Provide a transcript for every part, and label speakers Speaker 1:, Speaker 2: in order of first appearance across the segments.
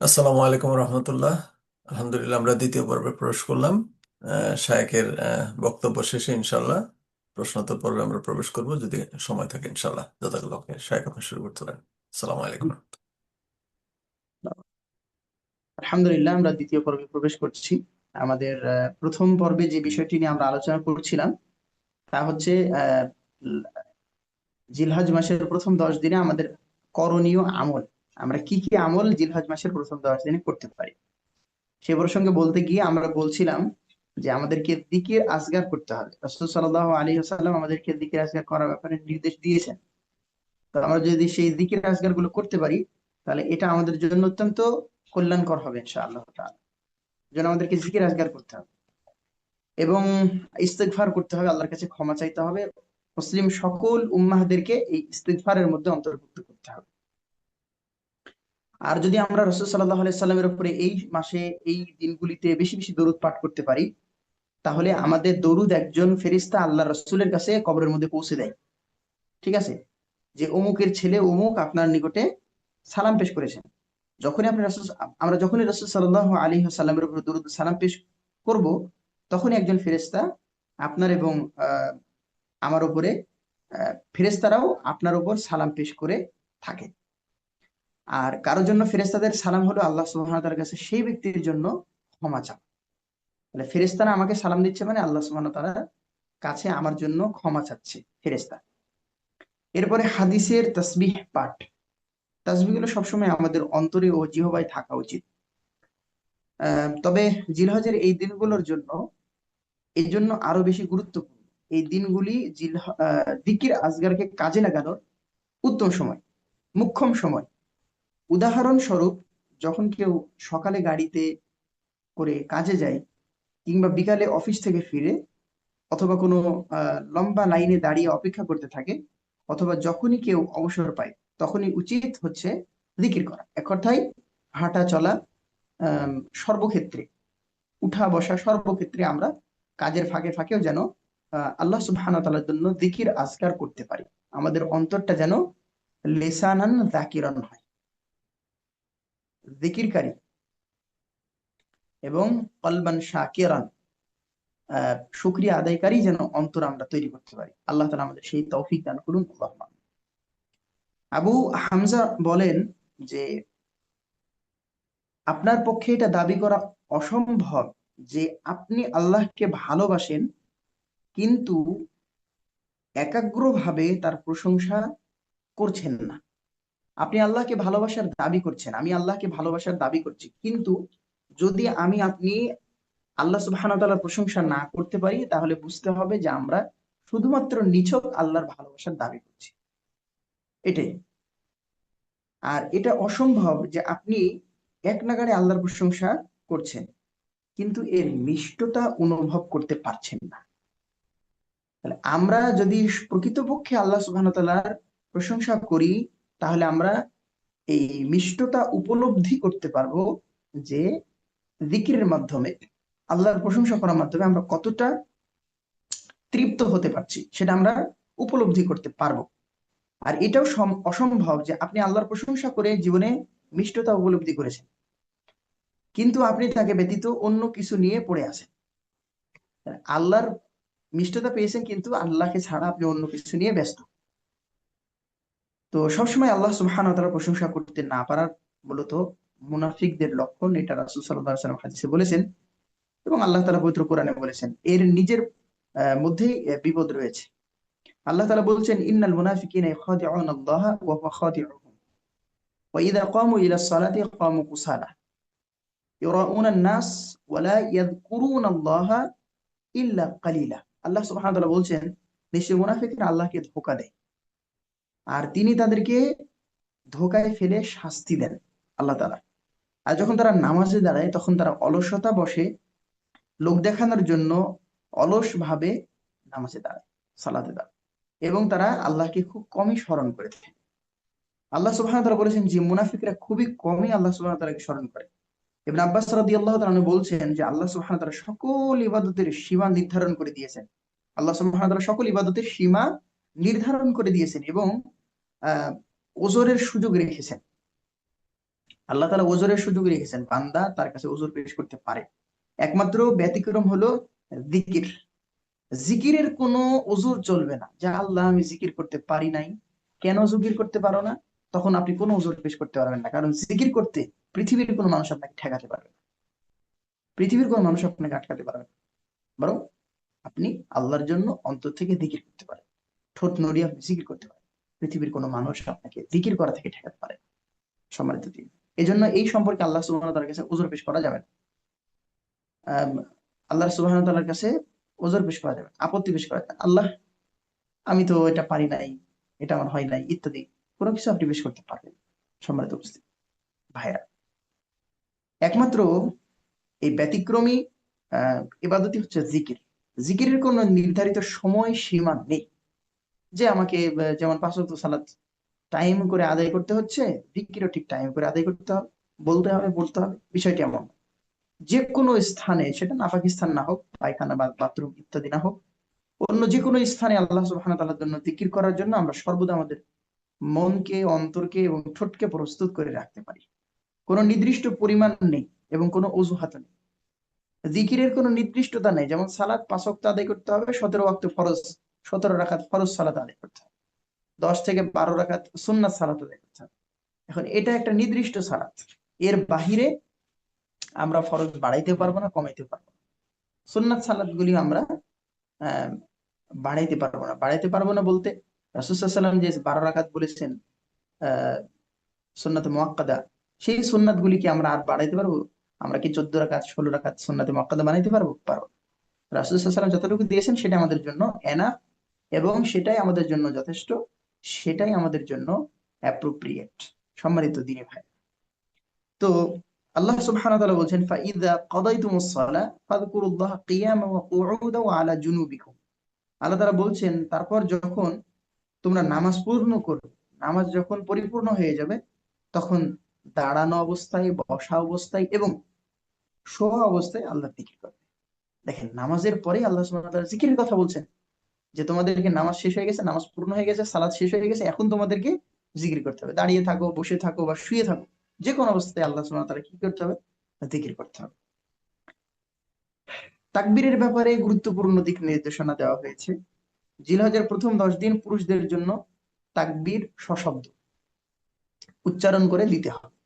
Speaker 1: আসসালামু আলাইকুম রহমতুল্লাহ। আলহামদুলিল্লাহ, আমরা দ্বিতীয় পর্বে প্রবেশ করলাম। শায়েখের বক্তব্য শেষে ইনশাল্লাহ প্রশ্নোত্তর পর্বে আমরা প্রবেশ করব, যদি সময় থাকে ইনশাল্লাহ। যথাযথ শায়েখ, আপনি শুরু করতে পারেন। আসসালামু আলাইকুম।
Speaker 2: আলহামদুলিল্লাহ, আমরা দ্বিতীয় পর্বে প্রবেশ করছি। আমাদের প্রথম পর্বে যে বিষয়টি নিয়ে আমরা আলোচনা করছিলাম তা হচ্ছে আহ, জিলহজ মাসের প্রথম 10 দিনে আমাদের করণীয় আমল। আমরা কি কি আমল জিলহজ মাসের প্রথম 10 দিনে করতে পারি সে প্রসঙ্গে বলতে গিয়ে আমরা বলছিলাম যে আমাদেরকে দিকির আজগার করতে হবে। রাসূল সাল্লাল্লাহু আলাইহি ওয়াসাল্লাম আমাদেরকে দিকির আজগার করার ব্যাপারে নির্দেশ দিয়েছেন। তো আমরা যদি সেই দিকির আজগার গুলো করতে পারি তাহলে এটা আমাদের জন্য অত্যন্ত কল্যাণকর হবে ইনশাআল্লাহ তাআলা। যেন আমাদেরকে জিকির আজগার করতে হবে এবং ইস্তেগফার করতে হবে, আল্লাহর কাছে ক্ষমা চাইতে হবে। মুসলিম সকল উম্মাহদেরকে এই ইস্তেগফারের মধ্যে অন্তর্ভুক্ত করতে হবে। আর যদি আমরা রাসূল সাল্লাল্লাহু আলাইহি সাল্লামের উপরে এই মাসে এই দিনগুলিতে বেশি বেশি দরুদ পাঠ করতে পারি তাহলে আমাদের দরুদ একজন ফেরেশতা আল্লাহ রাসূলের কাছে কবরের মধ্যে পৌঁছে দেয়। ঠিক আছে, যে অমুকের ছেলে অমুক আপনার নিকটে সালাম পেশ করেছেন। যখনই আপনি রাসূল আমরা যখনই রাসূল সাল্লাল্লাহু আলাইহি ওয়াসাল্লামের উপর দরুদ সালাম পেশ করব তখনই একজন ফেরেশতা আপনার এবং আমার উপরে ফেরেশতারাও আপনার উপর সালাম পেশ করে থাকে। আর কারোর জন্য ফেরেশতাদের সালাম হলো আল্লাহ সুবহানাহু ওয়া তাআলার কাছে সেই ব্যক্তির জন্য ক্ষমা চাওয়া। মানে ফেরেশতারা আমাকে সালাম দিচ্ছে মানে আল্লাহ সুবহানাহু ওয়া তাআলার কাছে আমার জন্য ক্ষমা চাচ্ছে ফেরেশতা। এরপরে হাদিসের তাসবিহ পাঠ। তাসবিহগুলো সবসময় আমাদের অন্তরে ও জিহ্বায় থাকা উচিত। তবে জিলহজের এই দিনগুলোর জন্য এই জন্য আরো বেশি গুরুত্বপূর্ণ। এই দিনগুলি দিকির আজগারকে কাজে লাগানোর উত্তম সময়, মুখ্যম সময়। উদাহরণস্বরূপ, যখন কেউ সকালে গাড়িতে করে কাজে যায় কিংবা বিকালে অফিস থেকে ফিরে অথবা কোনো লম্বা লাইনে দাঁড়িয়ে অপেক্ষা করতে থাকে অথবা যখনই কেউ অবসর পায় তখনই উচিত হচ্ছে জিকির করা। এক কথায় হাঁটা চলা, আহ সর্বক্ষেত্রে উঠা বসা সর্বক্ষেত্রে আমরা কাজের ফাঁকে ফাঁকেও যেন আল্লাহ সুবহানাহু ওয়া তাআলার জন্য জিকির আজকার করতে পারি। আমাদের অন্তরটা যেন লিসানান যাকিরান হয়, জিকিরকারী, এবং কলবান শাকিরান, শুকরিয়া আদায়কারী যেন অন্তর আমরা তৈরি করতে পারি। আল্লাহ তাআলা আমাদের সেই তৌফিক দান করুন। আল্লাহুম্মা আমিন। আবু হামজা বলেন যে আপনার পক্ষে এটা দাবি করা অসম্ভব যে আপনি আল্লাহকে ভালোবাসেন কিন্তু একাগ্রভাবে তার প্রশংসা করছেন না। আপনি আল্লাহকে ভালোবাসার দাবি করছেন, আমি আল্লাহকে ভালোবাসার দাবি করছি, কিন্তু যদি আমি আপনি আল্লাহ সুবহানাহু ওয়া তাআলার প্রশংসা না করতে পারি তাহলে বুঝতে হবে যে আমরা শুধুমাত্র নিছক আল্লাহর ভালোবাসার দাবি করছি, এটাই। আর এটা অসম্ভব যে আপনি এক নাগাড়ে আল্লাহর প্রশংসা করছেন কিন্তু এর মিষ্টতা অনুভব করতে পারছেন না। তাহলে আমরা যদি প্রকৃতপক্ষে আল্লাহ সুবহানাহু ওয়া তাআলার প্রশংসা করি তাহলে আমরা এই মিষ্টতা উপলব্ধি করতে পারবো যে জিকিরের মাধ্যমে, আল্লাহর প্রশংসা করার মাধ্যমে আমরা কতটা তৃপ্ত হতে পারছি সেটা আমরা উপলব্ধি করতে পারবো। আর এটাও অসম্ভব যে আপনি আল্লাহর প্রশংসা করে জীবনে মিষ্টতা উপলব্ধি করেছেন কিন্তু আপনি তাকে ব্যতীত অন্য কিছু নিয়ে পড়ে আছেন। আল্লাহর মিষ্টতা পেয়েছেন কিন্তু আল্লাহকে ছাড়া আপনি অন্য কিছু নিয়ে ব্যস্ত। তো সবসময় আল্লাহ সুবহানাহু ওয়া তাআলার প্রশংসা করতে না পারার মূলত মুনাফিকদের লক্ষণ, এটা রাসূল সাল্লাল্লাহু আলাইহি ওয়াসাল্লাম হাদিসে বলেছেন এবং আল্লাহ তাআলা পবিত্র কোরআনে বলেছেন। এর নিজের মধ্যেই বিপদ রয়েছে। আল্লাহ তাআলা বলছেন, ইন্নাল মুনাফিকিনা ইখাদিউনা আল্লাহ ওয়া হুয়া খাদিউহুম ওয়া ইযা ক্বামু ইলাস সালাতি ক্বামু কুসালা ইউরাউনা আন-নাস ওয়া লা ইয়াযকুরুনা আল্লাহ ইল্লা কালিলা। আল্লাহ সুবহানাহু ওয়া তাআলা বলছেন, নিশ্চয়ই মুনাফিকরা আল্লাহকে ধোঁকা দেয় আর তিনি তাদেরকে ধোঁকায় ফেলে শাস্তি দেন আল্লাহ তাআলা। আর যখন তারা নামাজে দাঁড়ায় তখন তারা অলসতা বসে লোক দেখানোর জন্য অলস ভাবে নামাজে দাঁড়ায়, সালাতে দাঁড়ায়, এবং তারা আল্লাহকে খুব কমই স্মরণ করে থাকে। আল্লাহ সুবহানাহু ওয়া তাআলা বলেছেন যে মুনাফিকরা খুবই কমই আল্লাহ সুবহানাহু ওয়া তাআলাকে স্মরণ করে। ইবনে আব্বাস রাদিয়াল্লাহু তাআলা আনহু বলছেন যে আল্লাহ সুবহানাহু ওয়া তাআলা সকল ইবাদতের সীমা নির্ধারণ করে দিয়েছেন। আল্লাহ সুবহানাহু ওয়া তাআলা সকল ইবাদতের সীমা নির্ধারণ করে দিয়েছেন এবং আহ ওজরের সুযোগ রেখেছেন। আল্লাহ তাআলা ওজরের সুযোগ রেখেছেন, বান্দা তার কাছে ওজর পেশ করতে পারে। একমাত্র ব্যতিক্রম হলো জিকির। জিকিরের কোনো ওজর চলবে না, যে আল্লাহ আমি জিকির করতে পারি নাই, কেন জিকির করতে পারো না? তখন আপনি কোনো ওজর পেশ করতে পারবেন না, কারণ জিকির করতে পৃথিবীর কোনো মানুষ আপনাকে ঠেকাতে পারবে না, পৃথিবীর কোনো মানুষ আপনাকে আটকাতে পারবে না। বরং আপনি আল্লাহর জন্য অন্তর থেকে জিকির করতে পারেন, ঠোঁট নড়িয়ে আপনি জিকির করতে পারেন, পৃথিবীর কোনো মানুষ আপনাকে জিকির করা থেকে ঠেকাতে পারে না। সম্মানিত দিন, এই জন্য এই সম্পর্কে আল্লাহ সুবহানাহু ওয়া তাআলার কাছে ওজর পেশ করা যাবে না। আহ, আল্লাহ সুবহানাহু ওয়া তাআলার কাছে ওজর পেশ করা যাবে না, আপত্তি পেশ করা যাবে না। আল্লাহ আমি তো এটা পারি নাই, এটা আমার হয় নাই, ইত্যাদি কোনো কিছু আপনি পেশ করতে পারবেন না। সম্মানিত উপস্থিতি ভাইরা, একমাত্র এই ব্যতিক্রমী ইবাদতই হচ্ছে জিকির। জিকিরের কোনো নির্ধারিত সময় সীমা নেই, যে আমাকে যেমন পাঁচ ওয়াক্ত সালাত টাইম করে আদায় করতে হচ্ছে, জিকিরও ঠিক টাইম করে আদায় করতে হবে, বলতে হবে, পড়তে হবে, বিষয়টি এমন না। যে কোনো স্থানে, সেটা নাপাক স্থান না হোক, পায়খানা বা বাথরুম ইত্যাদি না হোক, অন্য যে কোনো স্থানে আল্লাহ সুবহানাহু ওয়া তাআলার জন্য জিকির করার জন্য আমরা সর্বদা আমাদের মনকে, অন্তরকে এবং ঠোঁটকে প্রস্তুত করে রাখতে পারি। কোনো নির্দিষ্ট পরিমাণ নেই এবং কোনো অজুহাত নেই। জিকিরের কোনো নির্দিষ্টতা নেই, যেমন সালাত 5 ওয়াক্ত আদায় করতে হবে, 17 ওয়াক্ত ফরজ, 17 রাকাত ফরজ সালাত আদায় করতে হবে, 10 থেকে 12 রাকাত সুন্নাত সালাত আদায় করতে হবে। এখন এটা একটা নির্দিষ্ট সালাত, এর বাহিরে আমরা ফরজ বাড়াইতে পারবো না, কমাইতে পারবো না। সুন্নাত সালাত গুলি আমরা আহ বাড়াইতে পারবো না। বাড়াইতে পারবো না বলতে রাসূল সাল্লাল্লাহু আলাইহি ওয়াসাল্লাম যে 12 রাকাত বলেছেন আহ সুন্নাতে মুআক্কাদা, সেই সুন্নাত গুলি কি আমরা আর বাড়াইতে পারবো? আমরা কি 14 রাকাত, 16 রাকাত সুন্নাতে মুআক্কাদা বানাইতে পারবো? পারবো না। রাসূল সাল্লাল্লাহু আলাইহি ওয়াসাল্লাম যতটুকু দিয়েছেন সেটা আমাদের জন্য এনাফ, এবং সেটাই আমাদের জন্য যথেষ্ট, সেটাই আমাদের জন্য অ্যাপ্রোপ্রিয়েট। সম্মানিত দিনী ভাই, তো আল্লাহ সুবহানাহু ওয়া তাআলা বলছেন, ফাইযা কাদাইতুমুস সালাহ ফাযকুরুল্লাহা কিয়ামান ওয়া কুউদান ওয়া আলা জুনুবিকুম। আল্লাহ তাআলা বলছেন, তারপর যখন তোমরা নামাজ পূর্ণ করবে, নামাজ যখন পরিপূর্ণ হয়ে যাবে, তখন দাঁড়ানো অবস্থায়, বসা অবস্থায় এবং শোয়া অবস্থায় আল্লাহ জিকির করবে। দেখেন, নামাজের পরে আল্লাহ সুবহানাহু ওয়া তাআলা জিকিরের কথা বলছেন, যে তোমাদেরকে নামাজ শেষ হয়ে গেছে, নামাজ পূর্ণ হয়ে গেছে, সালাত শেষ হয়ে গেছে, এখন তোমাদেরকে জিকির করতে হবে। দাঁড়িয়ে থাকো, বসে থাকো বা শুয়ে থাকো, যে কোনো অবস্থায় আল্লাহ সুবহানাহু ওয়া তাআলা কি করতে হবে? জিকির করতে হবে। তাকবীরের ব্যাপারে গুরুত্বপূর্ণ দিক নির্দেশনা দেওয়া হয়েছে। জিলহজের প্রথম 10 দিন পুরুষদের জন্য তাকবীর সশব্দ উচ্চারণ করে দিতে হবে।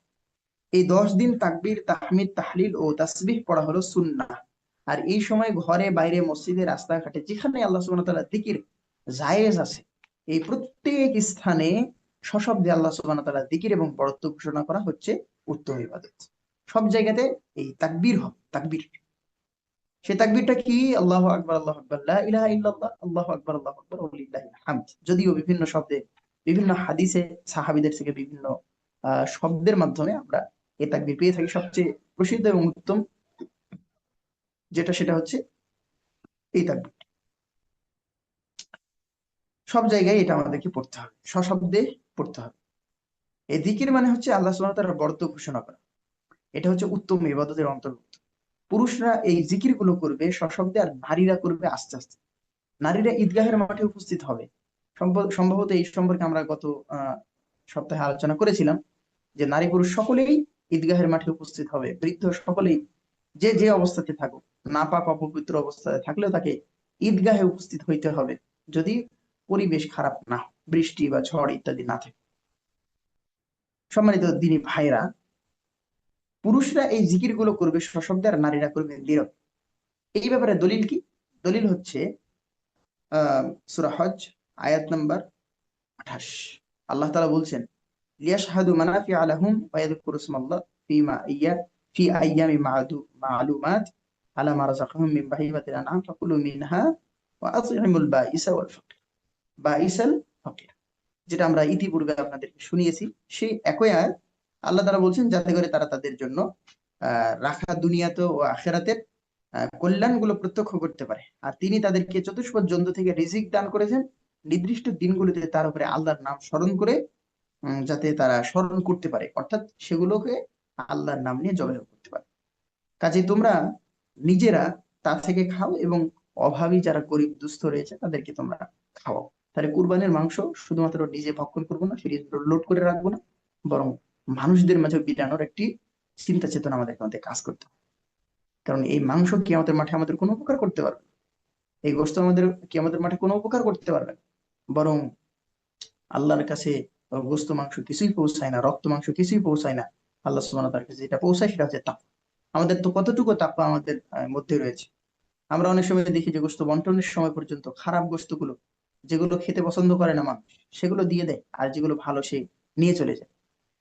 Speaker 2: এই 10 দিন তাকবীর, তাহমিদ, তাহলিল ও তাসবিহ পড়া হলো সুন্নাহ। আর এই সময় ঘরে, বাইরে, মসজিদে, রাস্তাঘাটে যেখানে আল্লাহ সুবহানাহু ওয়া তাআলা জিকির জায়েজ আছে, এই প্রত্যেক স্থানে সশব্দে আল্লাহ সুবহানাহু ওয়া তাআলা জিকির এবং বরত্ব ঘোষণা করা হচ্ছে উত্তম ইবাদত। সব জায়গাতে এই তাকবীর হবে, তাকবীর। সে তাকবীরটা কি? আল্লাহু আকবার, আল্লাহু আকবার, লা ইলাহা ইল্লাল্লাহ, আল্লাহু আকবার, আল্লাহু আকবার, ওয়া লিল্লাহিল হামদ। যদিও বিভিন্ন শব্দে, বিভিন্ন হাদিসে সাহাবীদের থেকে বিভিন্ন শব্দের মাধ্যমে আমরা এই তাকবীর পেয়ে থাকি। সবচেয়ে প্রসিদ্ধ এবং উত্তম যেটা, সেটা হচ্ছে এই তাকবীর। সব জায়গায় এটা আমাদেরকে পড়তে হবে, সশব্দে পড়তে হবে। এই জিকির মানে হচ্ছে আল্লাহ সুবহানাহু ওয়া তাআলার বরত্ব ঘোষণা করা। এটা হচ্ছে উত্তম ইবাদতের অন্তর্ভুক্ত। পুরুষরা এই জিকির গুলো করবে সশব্দে, আর নারীরা করবে আস্তে আস্তে। নারীরা ঈদগাহের মাঠে উপস্থিত হবে। সম্ভবত এই সম্পর্কে আমরা গত আহ সপ্তাহে আলোচনা করেছিলাম, যে নারী পুরুষ সকলেই ঈদগাহের মাঠে উপস্থিত হবে। বৃদ্ধ সকলেই, যে যে অবস্থাতে থাকুক, নাপাক অপবিত্র অবস্থায় থাকলেও তাকে ঈদগাহে উপস্থিত হইতে হবে, যদি পরিবেশ খারাপ না হয়, বৃষ্টি বা ঝড় ইত্যাদি না থাকে। সম্মানিত দিনী ভাইরা, পুরুষরা এই জিকির গুলো করবে সশব্দে, আর নারীরা করবে নীরব। এই ব্যাপারে দলিল কি? দলিল হচ্ছে সূরা হজ আয়াত নাম্বার 28। আল্লাহ তাআলা বলছেন, লিয়াশহাদু মানাফিআ লাহুম ওয়া ইয়াযকুরু ইসমাল্লাহ ফিমা ইয়া ফি আইয়ামি মা'লুমাত আলা মা রাযাকাহুম মিন বাহিমাতিল আনআম ফাকুলু মিনহা ওয়া আত'ইমুল বাঈসাল ফাকির। যেটা আমরা ইতিপূর্বে আপনাদেরকে শুনিয়েছি, সেই একই আয়াত আল্লাহ তাআলা বলছেন, যাতে করে তারা তাদের জন্য রাখা দুনিয়াতে ও আখিরাতের কল্যাণগুলো প্রত্যক্ষ করতে পারে। আর তিনি তাদেরকে চতুষ্পদ জন্তু থেকে রিজিক দান করেছেন, নির্দিষ্ট দিনগুলোতে তার উপরে আল্লাহর নাম স্মরণ করে, যাতে তারা স্মরণ করতে পারে, অর্থাৎ সেগুলোকে আল্লাহর নাম নিয়ে জবাই করতে পারে। কাজে তোমরা নিজেরা তা থেকে খাও, এবং অভাবী যারা গরিব দুস্থ রয়েছে তাদেরকে তোমরা খাওয়াও। তাহলে কুরবানির মাংস শুধুমাত্র নিজে ভক্ষণ করবো না, ফ্রিজ লোড করে রাখবো না, বরং মানুষদের মাঝে বিলানোর একটি চিন্তা চেতনা আমাদের মধ্যে কাজ করতে হবে। কারণ এই মাংস কিয়ামতের মাঠে আমাদের কোনো উপকার করতে পারবে না। এই গোশত আমাদের কিয়ামতের মাঠে কোনো উপকার করতে পারবে না, বরং আল্লাহর কাছে গোশত মাংস কিছুই পৌঁছায় না, রক্ত মাংস কিছুই পৌঁছায় না। আল্লাহ সুবহানাহু ওয়া তাআলার কাছে যেটা পৌঁছায় সেটা হচ্ছে তাকওয়া। আমাদের তো কতটুকু তাকওয়া আমাদের মধ্যে রয়েছে। আমরা অনেক সময় দেখি যে গোশত বন্টনের সময় পর্যন্ত খারাপ গোশতগুলো, যেগুলো খেতে পছন্দ করে না মানুষ, সেগুলো দিয়ে দেয়, আর যেগুলো ভালো সে নিয়ে চলে যায়।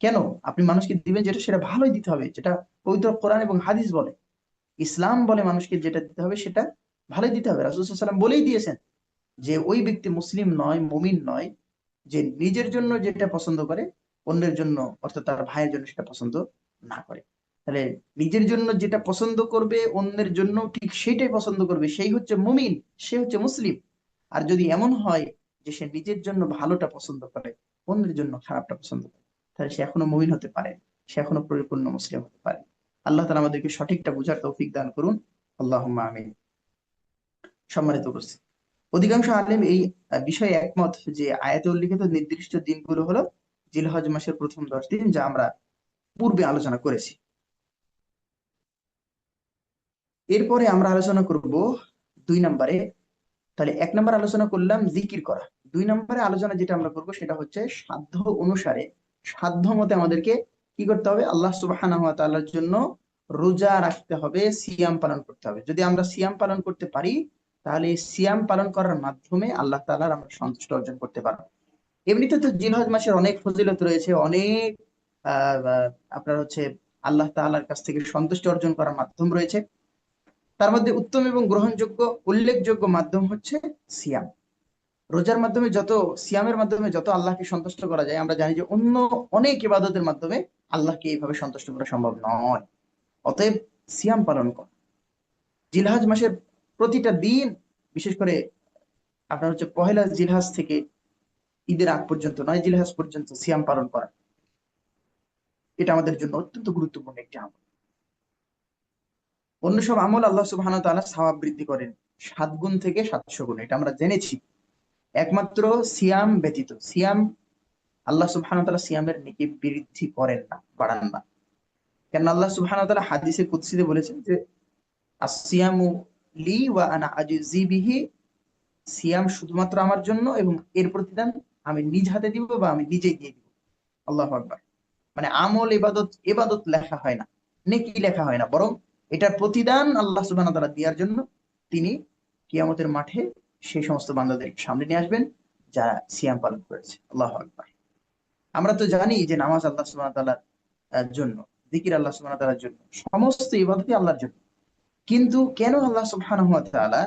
Speaker 2: কেন? আপনি মানুষকে দিবেন যেটা, সেটা ভালোই দিতে হবে, যেটা পবিত্র কোরআন এবং হাদিস বলে, ইসলাম বলে মানুষকে যেটা দিতে হবে সেটা ভালোই দিতে হবে। রাসূল সাল্লাল্লাহু আলাইহি ওয়াসাল্লাম বলেই দিয়েছেন যে ওই ব্যক্তি মুসলিম নয়, মুমিন নয়, যে নিজের জন্য যেটা পছন্দ করে অন্যের জন্য, অর্থাৎ তার ভাইয়ের জন্য সেটা পছন্দ না করে। তাহলে নিজের জন্য যেটা পছন্দ করবে অন্যের জন্য ঠিক সেটাই পছন্দ করবে, সেই হচ্ছে মুমিন, সে হচ্ছে মুসলিম। আর যদি এমন হয় যে সে নিজের জন্য ভালোটা পছন্দ করে, অন্যের জন্য খারাপটা পছন্দ করে, তাহলে সে এখনো মুমিন হতে পারে, সে এখনো পরিপূর্ণ মুসলিম হতে পারে। আল্লাহ তাআলা আমাদেরকে সঠিকটা বুঝার তৌফিক দান করুন। আল্লাহুম্মা আমিন। সম্মানিত উপস্থিতি, অধিকাংশ আলেম এই বিষয়ে একমত যে আয়াতে উল্লিখিত নির্দিষ্ট দিনগুলো হলো জিলহজ মাসের প্রথম 10 দিন, যা আমরা পূর্বে আলোচনা করেছি। এরপরে আমরা আলোচনা করব 2 নম্বরে। তাহলে 1 নম্বর আলোচনা করলাম জিকির করা। 2 নম্বরে আলোচনা যেটা আমরা করব সেটা হচ্ছে সাধ্য অনুসারে, সাধ্য মতে আমাদেরকে কি করতে হবে? আল্লাহ সুবহানাহু ওয়া তাআলার জন্য রোজা রাখতে হবে, সিয়াম পালন করতে হবে। যদি আমরা সিয়াম পালন করতে পারি, তাহলে এই সিয়াম পালন করার মাধ্যমে আল্লাহ তাআলার আমরা সন্তুষ্ট অর্জন করতে পারবো। এমনিতে তো জিলহজ মাসের অনেক ফজিলত রয়েছে, অনেক আহ আহ, আপনার হচ্ছে আল্লাহ তাআলার কাছ থেকে সন্তুষ্টি অর্জন করার মাধ্যম রয়েছে। তার মধ্যে উত্তম এবং গ্রহণযোগ্য উল্লেখযোগ্য মাধ্যম হচ্ছে সিয়াম। রোজার মাধ্যমে যত, সিয়ামের মাধ্যমে যত আল্লাহকে সন্তুষ্ট করা যায়, আমরা জানি যে অন্য অনেক ইবাদতের মাধ্যমে আল্লাহকে এইভাবে সন্তুষ্ট করা সম্ভব নয়। অতএব সিয়াম পালন করা, জিলহজ মাসের প্রতিটা দিন, বিশেষ করে আপনার হচ্ছে পহেলা জিলহজ থেকে ঈদের আগ পর্যন্ত, 9 জিলহজ পর্যন্ত সিয়াম পালন করা, এটা আমাদের জন্য অত্যন্ত গুরুত্বপূর্ণ একটি আমল। অন্য সব আমল আল্লাহ সুবহানাহু ওয়া তাআলা সওয়াব বৃদ্ধি করেন 7 গুণ থেকে 700 গুণ, এটা আমরা জেনেছি। একমাত্র সিয়াম ব্যতীত, সিয়াম আল্লাহ সুবহানাহু ওয়া তাআলা সিয়ামের নেকি বৃদ্ধি করেন না, বাড়ান না। কেন? আল্লাহ সুবহানাহু ওয়া তাআলা হাদিসে কুদসিতে বলেছেন যে আসিয়ামু লি ওয়া আনা আজজি বিহি, সিয়াম শুধুমাত্র আমার জন্য এবং এর প্রতিদান আমি নিজ হাতে দিব বা আমি নিজেই দিয়ে দিব। আল্লাহু আকবার। মানে আমল, ইবাদত, ইবাদত লেখা হয় না, নেকি লেখা হয় না, বরং এটার প্রতিদান আল্লাহ সুবহানাহু ওয়া তাআলা দেওয়ার জন্য তিনি কিয়ামতের মাঠে সেই সমস্ত বান্দাদের সামনে নিয়ে আসবেন যারা সিয়াম পালন করেছে। আল্লাহু আকবার। আমরা তো জানি যে নামাজ আল্লাহ সুবহানাহু ওয়া তাআলার জন্য, জিকির আল্লাহ সুবহানাহু ওয়া তাআলার জন্য, সমস্ত ইবাদতই আল্লাহর জন্য। কিন্তু কেন আল্লাহ সুবহানাহু ওয়া তাআলা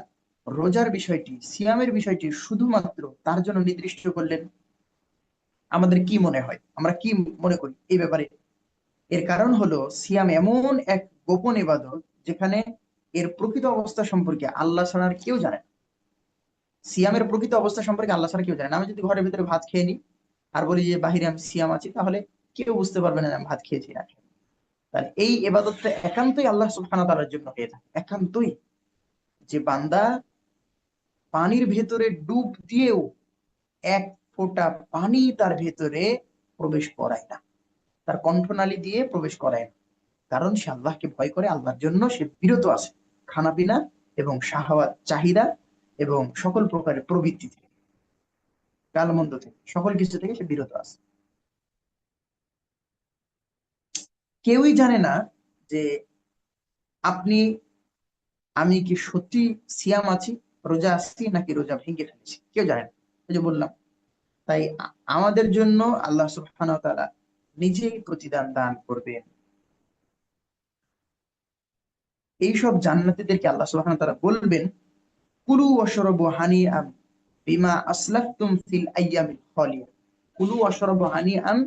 Speaker 2: রোজার বিষয়টি, সিয়ামের বিষয়টি শুধুমাত্র তার জন্য নির্দিষ্ট করলেন? আমাদের কি মনে হয়, আমরা কি মনে করি এই ব্যাপারে? এর কারণ হলো সিয়াম এমন এক গোপন ইবাদত যেখানে এর প্রকৃত অবস্থা সম্পর্কে আল্লাহ ছাড়া আর কেউ জানে না। সিয়ামের প্রকৃত অবস্থা সম্পর্কে আল্লাহ ছাড়া কেউ জানে না। আমি যদি ঘরের ভিতরে ভাত খেয়ে নিই আর বলি যে বাহিরে আমি সিয়াম আছি, তাহলে কেউ বুঝতে পারবে না যে আমি ভাত খেয়েছি না খেয়ে। তাহলে এই ইবাদতটা একান্তই আল্লাহ সুবহানাহু ওয়া তাআলার জন্য হয়ে থাকে, একান্তই। যে বান্দা পানির ভেতরে ডুব দিয়েও এক ফোঁটা পানি তার ভেতরে প্রবেশ করায় না, তার কণ্ঠনালী দিয়ে প্রবেশ করায় না, কারণ সে আল্লাহকে ভয় করে, আল্লাহর জন্য সে বিরত আছে খানা পিনা এবং শাহওয়াত চাহিদা এবং সকল প্রকারের প্রবৃত্তি থেকে, গালমন্দ থেকে, সকল কিছু থেকে সে বিরত আছে। কেউই জানে না যে আপনি, আমি কি সত্যি সিয়াম আছি, রোজা আছি, নাকি রোজা ভেঙে ফেলেছি, কেউ জানে না। ওই যে বললাম, তাই আমাদের জন্য আল্লাহ সুবহানাহু ওয়া তাআলা নিজেই প্রতিদান দান করবেন। এইসব জান্নাতীদেরকে আল্লাহ সুবহানাহু ওয়া তাআলা বলবেন, কুলু ওয়াশরাবু হানিআম বিমা আসলাফতুম ফিল আইয়ামিল খালিয়া। কুলু ওয়াশরাবু হানিআম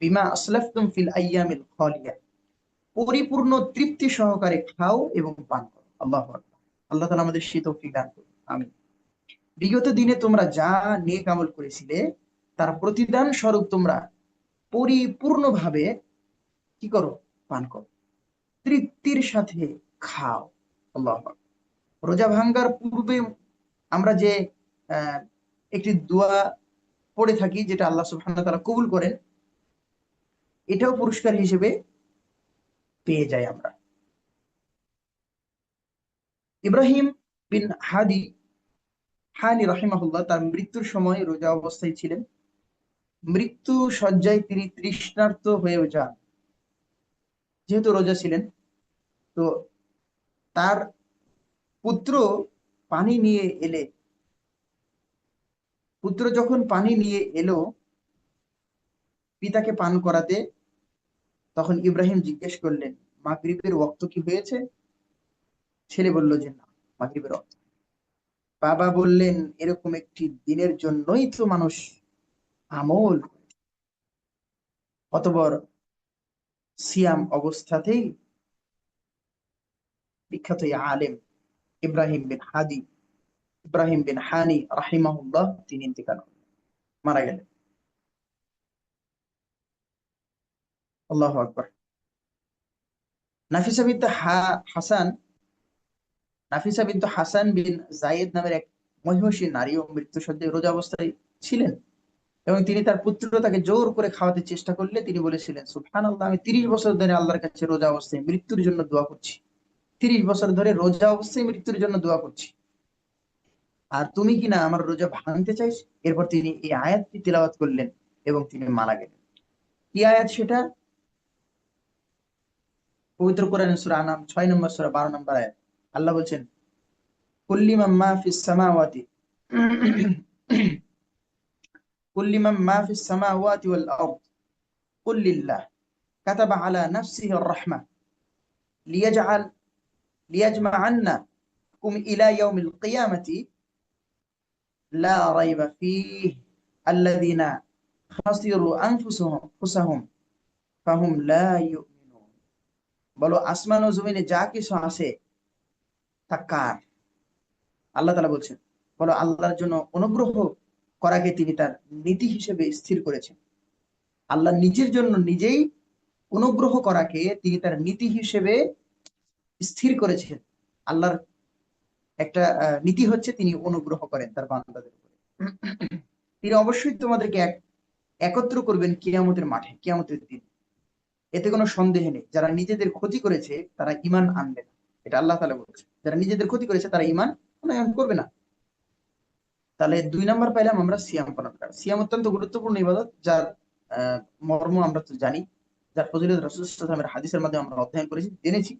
Speaker 2: বিমা আসলাফতুম ফিল আইয়ামিল খালিয়া। পরিপূর্ণ তৃপ্তি সহকারে খাও এবং পান করো। আল্লাহু আকবার। আল্লাহ তাআলা আমাদের সেই তৌফিক দান করুন, আমিন। বিগত দিনে তোমরা যা নেক আমল করেছিলে তার প্রতিদান স্বরূপ তোমরা পরিপূর্ণভাবে কি করো? পান করো, তৃপ্তির সাথে খাও। আল্লাহু আকবার। রোজা ভাঙ্গার পূর্বে আমরা যে আহ, একটি দোয়া পড়ে থাকি, যেটা আল্লাহ সুবহানাহু ওয়া তাআলা কবুল করেন, এটাও পুরস্কার হিসেবে পেয়ে যাই আমরা। ইব্রাহিম বিন হানি রাহিমাহুল্লাহ তার মৃত্যুর সময় রোজা অবস্থায় ছিলেন। মৃত্যু শয্যায় তিনি তৃষ্ণার্ত হয়ে যান, যেহেতু রোজা ছিলেন। তো তার পুত্র পানি নিয়ে এলে পুত্র যখন পানি নিয়ে এলো পিতাকে পান করাতে, তখন ইব্রাহিম জিজ্ঞেস করলেন, মাগরিবের ওয়াক্ত কি হয়েছে? ছেলে বলল যে না, মাগরিবের ওয়াক্ত। বাবা বললেন, এরকম একটি দিনের জন্যই তো মানুষ আমল, অতঃপর সিয়াম অবস্থাতেই বিখ্যাত এই আলেম ইব্রাহিম বিন হাদি ইব্রাহিম বিন হানি রাহিমাহুল্লাহ তিনি ইন্তেকাল করলেন, মারা গেলেন। আল্লাহু আকবার। নাফিসা বিনতে হাসান নাফিসা বিনতে হাসান বিন জায়েদ নামের এক মহিষী নারীও মৃত্যুসজ্জায় রোজা অবস্থায় ছিলেন, এবং তিনি তার পুত্র তাকে জোর করে খাওয়াতে চেষ্টা করলে তিনি বলেছিলেন, সুবহানাল্লাহ, আমি 30 বছর ধরে আল্লাহর কাছে রোজা অবস্থায় মৃত্যুর জন্য দোয়া করছি। 30 বছর ধরে রোজা অবস্থায় মৃত্যুর জন্য দোয়া করছি, আর তুমি কিনা আমার রোজা ভাঙতে চাইছ। এরপর তিনি এই আয়াতটি তিলাওয়াত করলেন এবং তিনি মারা গেলেন। কি আয়াত সেটা? পবিত্র কোরআনের সূরা আনাম 6 নম্বর সূরা 12 নম্বর আয়াত। আল্লাহ বলছেন, কুল্লি মা ফিস সামাওয়াতি কুল্লি মা ফিস সামাওয়াতি ওয়াল আরদ কুল লিল্লাহ কাতাবা আলা নাফসিহি আর-রাহমা লিয়াজআল লিয়াজমাআন্নাকুম ইলা ইয়াউমিল কিয়ামাতি লা রাইবা ফীহি আল্লাযীনা খাসিরু আনফুসাহুম ফাহুম লা ইউমিনুন। বলো, আসমান ও জমিনে যা কিছু আছে তা কার? আল্লাহ তাআলা বলছেন, বলো, আল্লাহর জন্য অনুগ্রহ করাকে তিনি তার নীতি হিসেবে স্থির করেছেন। আল্লাহ নিজের জন্য নিজেই অনুগ্রহ করাকে তিনি তার নীতি হিসেবে স্থির করেছেন। আল্লাহর একটা নীতি হচ্ছে তিনি অনুগ্রহ করেন তার বান্দাদের উপরে। তিনি অবশ্যই তোমাদেরকে একত্র করবেন কিয়ামতের মাঠে, কিয়ামতের দিন। এতে কোনো সন্দেহ নেই। যারা নিজেদের ক্ষতি করেছে তারা ঈমান আনবে না, এটা আল্লাহ তাআলা বলেছেন। যারা নিজেদের ক্ষতি করেছে তারা ঈমান আনয়ন করবে না। তাহলে 2 নম্বর পাইলাম আমরা সিয়াম পালন করা। সিয়াম অত্যন্ত গুরুত্বপূর্ণ ইবাদত, যার মর্ম আমরা তো জানি, যার ফজিলত রাসূল সাল্লাল্লাহু আলাইহি ওয়াসাল্লামের হাদিসের মাধ্যমে আমরা অধ্যয়ন করেছি, জেনেছি।